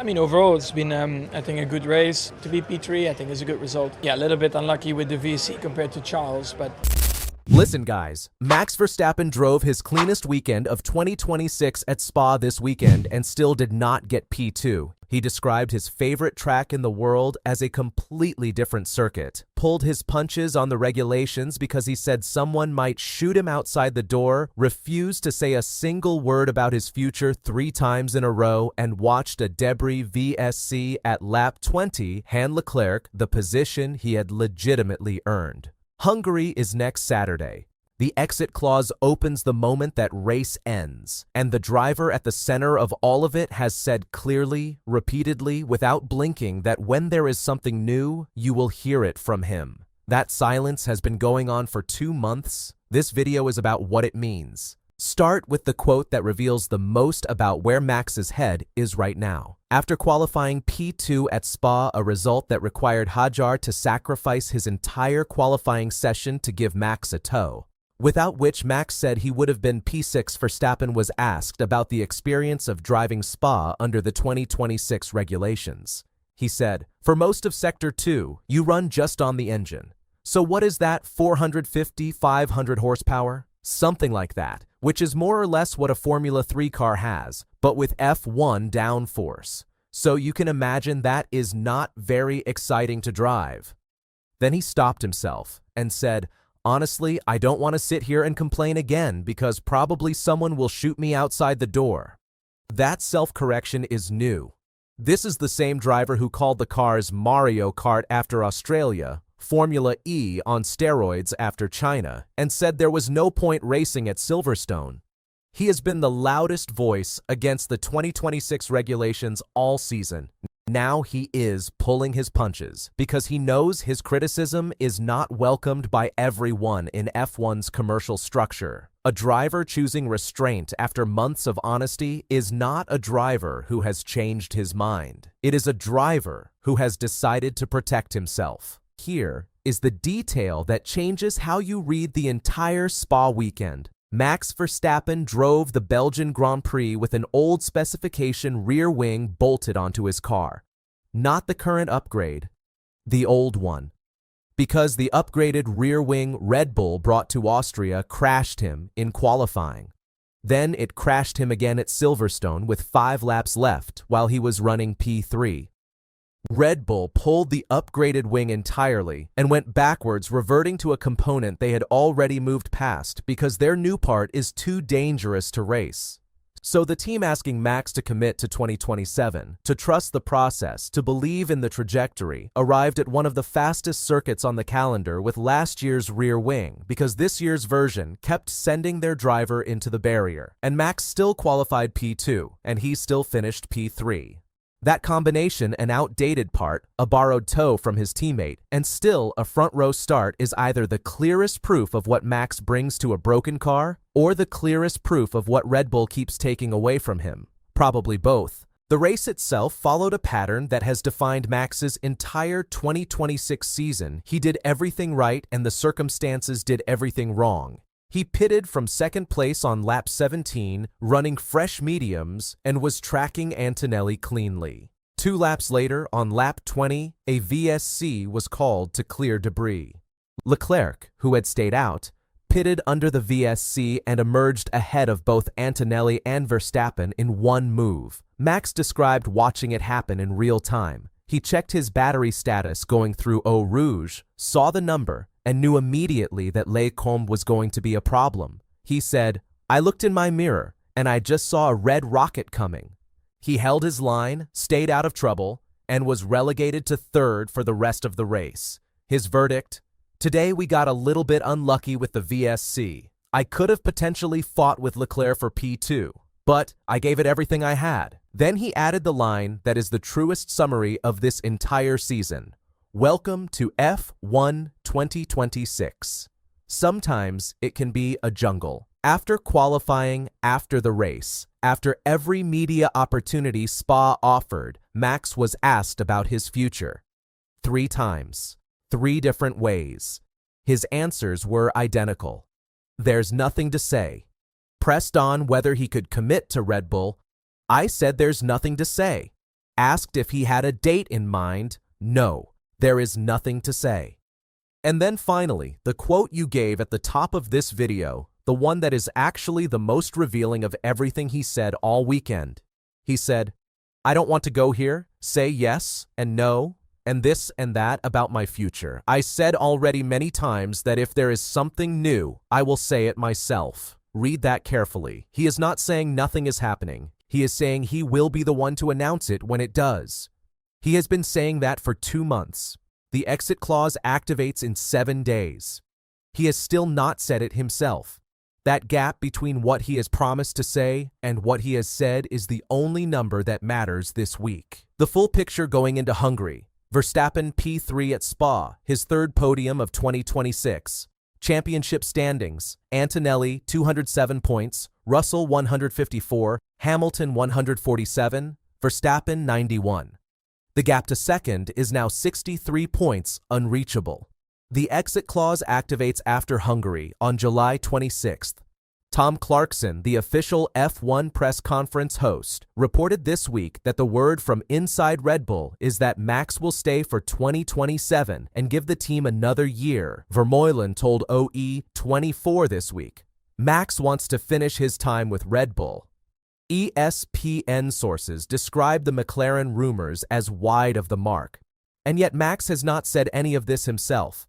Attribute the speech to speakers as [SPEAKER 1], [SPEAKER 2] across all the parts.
[SPEAKER 1] I mean, overall, it's been, I think, a good race. To be P3, I think, is a good result. Yeah, a little bit unlucky with the VSC compared to Charles, but...
[SPEAKER 2] Listen, guys, Max Verstappen drove his cleanest weekend of 2026 at Spa this weekend and still did not get P2. He described his favorite track in the world as a completely different circuit, pulled his punches on the regulations because he said someone might shoot him outside the door, refused to say a single word about his future 3 times in a row, and watched a debris VSC at lap 20 hand Leclerc the position he had legitimately earned. Hungary is next Saturday. The exit clause opens the moment that race ends, and the driver at the center of all of it has said clearly, repeatedly, without blinking that when there is something new, you will hear it from him. That silence has been going on for 2 months. This video is about what it means. Start with the quote that reveals the most about where Max's head is right now. After qualifying P2 at Spa, a result that required Hajar to sacrifice his entire qualifying session to give Max a tow, without which Max said he would have been P6, Verstappen was asked about the experience of driving Spa under the 2026 regulations. He said, "For most of Sector 2, you run just on the engine. So what is that, 450, 500 horsepower? Something like that, which is more or less what a Formula 3 car has, but with F1 downforce. So you can imagine that is not very exciting to drive." Then he stopped himself and said, "Honestly, I don't want to sit here and complain again because probably someone will shoot me outside the door." That self-correction is new. This is the same driver who called the cars Mario Kart after Australia, Formula E on steroids after China, and said there was no point racing at Silverstone. He has been the loudest voice against the 2026 regulations all season. Now he is pulling his punches because he knows his criticism is not welcomed by everyone in F1's commercial structure. A driver choosing restraint after months of honesty is not a driver who has changed his mind. It is a driver who has decided to protect himself. Here is the detail that changes how you read the entire Spa weekend. Max Verstappen drove the Belgian Grand Prix with an old specification rear wing bolted onto his car. Not the current upgrade, the old one. Because the upgraded rear wing Red Bull brought to Austria crashed him in qualifying. Then it crashed him again at Silverstone with 5 laps left while he was running P3. Red Bull pulled the upgraded wing entirely and went backwards, reverting to a component they had already moved past because their new part is too dangerous to race. So the team asking Max to commit to 2027, to trust the process, to believe in the trajectory, arrived at one of the fastest circuits on the calendar with last year's rear wing because this year's version kept sending their driver into the barrier, and Max still qualified P2, and he still finished P3. That combination, an outdated part, a borrowed toe from his teammate, and still a front row start is either the clearest proof of what Max brings to a broken car or the clearest proof of what Red Bull keeps taking away from him. Probably both. The race itself followed a pattern that has defined Max's entire 2026 season. He did everything right and the circumstances did everything wrong. He pitted from second place on lap 17, running fresh mediums, and was tracking Antonelli cleanly. 2 laps later, on lap 20, a VSC was called to clear debris. Leclerc, who had stayed out, pitted under the VSC and emerged ahead of both Antonelli and Verstappen in one move. Max described watching it happen in real time. He checked his battery status going through Eau Rouge, saw the number, and knew immediately that Les Combes was going to be a problem. He said, "I looked in my mirror, and I just saw a red rocket coming." He held his line, stayed out of trouble, and was relegated to 3rd for the rest of the race. His verdict: "Today we got a little bit unlucky with the VSC. I could have potentially fought with Leclerc for P2, but I gave it everything I had." Then he added the line that is the truest summary of this entire season. "Welcome to F1 2026. Sometimes it can be a jungle." After qualifying, after the race, after every media opportunity Spa offered, Max was asked about his future. 3 times, 3 different ways. His answers were identical. There's nothing to say. Pressed on whether he could commit to Red Bull, I said there's nothing to say. Asked if he had a date in mind, no, there is nothing to say. And then finally, the quote you gave at the top of this video, the one that is actually the most revealing of everything he said all weekend. He said, "I don't want to go here, say yes and no, and this and that about my future. I said already many times that if there is something new, I will say it myself." Read that carefully. He is not saying nothing is happening. He is saying he will be the one to announce it when it does. He has been saying that for 2 months. The exit clause activates in 7 days. He has still not said it himself. That gap between what he has promised to say and what he has said is the only number that matters this week. The full picture going into Hungary. Verstappen P3 at Spa, his third podium of 2026. Championship standings: Antonelli 207 points, Russell 154, Hamilton 147, Verstappen 91. The gap to second is now 63 points, unreachable. The exit clause activates after Hungary on July 26th. Tom Clarkson, the official F1 press conference host, reported this week that the word from inside Red Bull is that Max will stay for 2027 and give the team another year. Vermeulen told OE24 this week. Max wants to finish his time with Red Bull. ESPN sources describe the McLaren rumors as wide of the mark, and yet Max has not said any of this himself.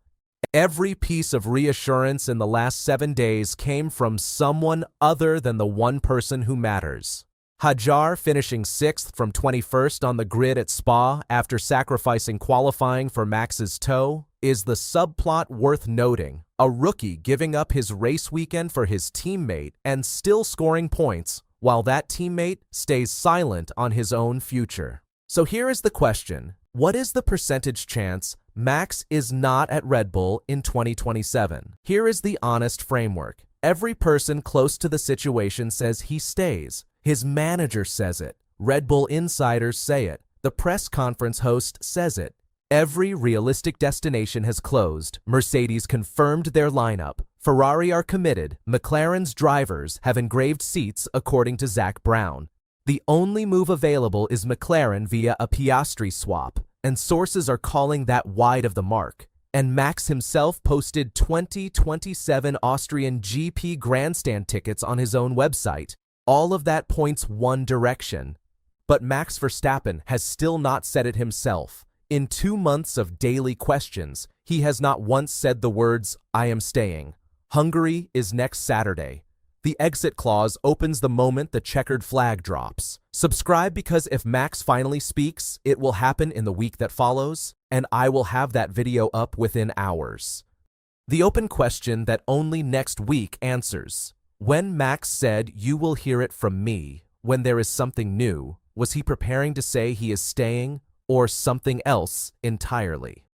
[SPEAKER 2] Every piece of reassurance in the last 7 days came from someone other than the one person who matters. Hajar, finishing 6th from 21st on the grid at Spa after sacrificing qualifying for Max's toe, is the subplot worth noting. A rookie giving up his race weekend for his teammate and still scoring points, while that teammate stays silent on his own future. So here is the question. What is the percentage chance Max is not at Red Bull in 2027? Here is the honest framework. Every person close to the situation says he stays. His manager says it. Red Bull insiders say it. The press conference host says it. Every realistic destination has closed. Mercedes confirmed their lineup. Ferrari are committed. McLaren's drivers have engraved seats according to Zach Brown. The only move available is McLaren via a Piastri swap, and sources are calling that wide of the mark. And Max himself posted 2027 Austrian GP grandstand tickets on his own website. All of that points one direction. But Max Verstappen has still not said it himself. In 2 months of daily questions, he has not once said the words, "I am staying." Hungary is next Saturday. The exit clause opens the moment the checkered flag drops. Subscribe, because if Max finally speaks, it will happen in the week that follows, and I will have that video up within hours. The open question that only next week answers. When Max said, "You will hear it from me when there is something new," was he preparing to say he is staying or something else entirely?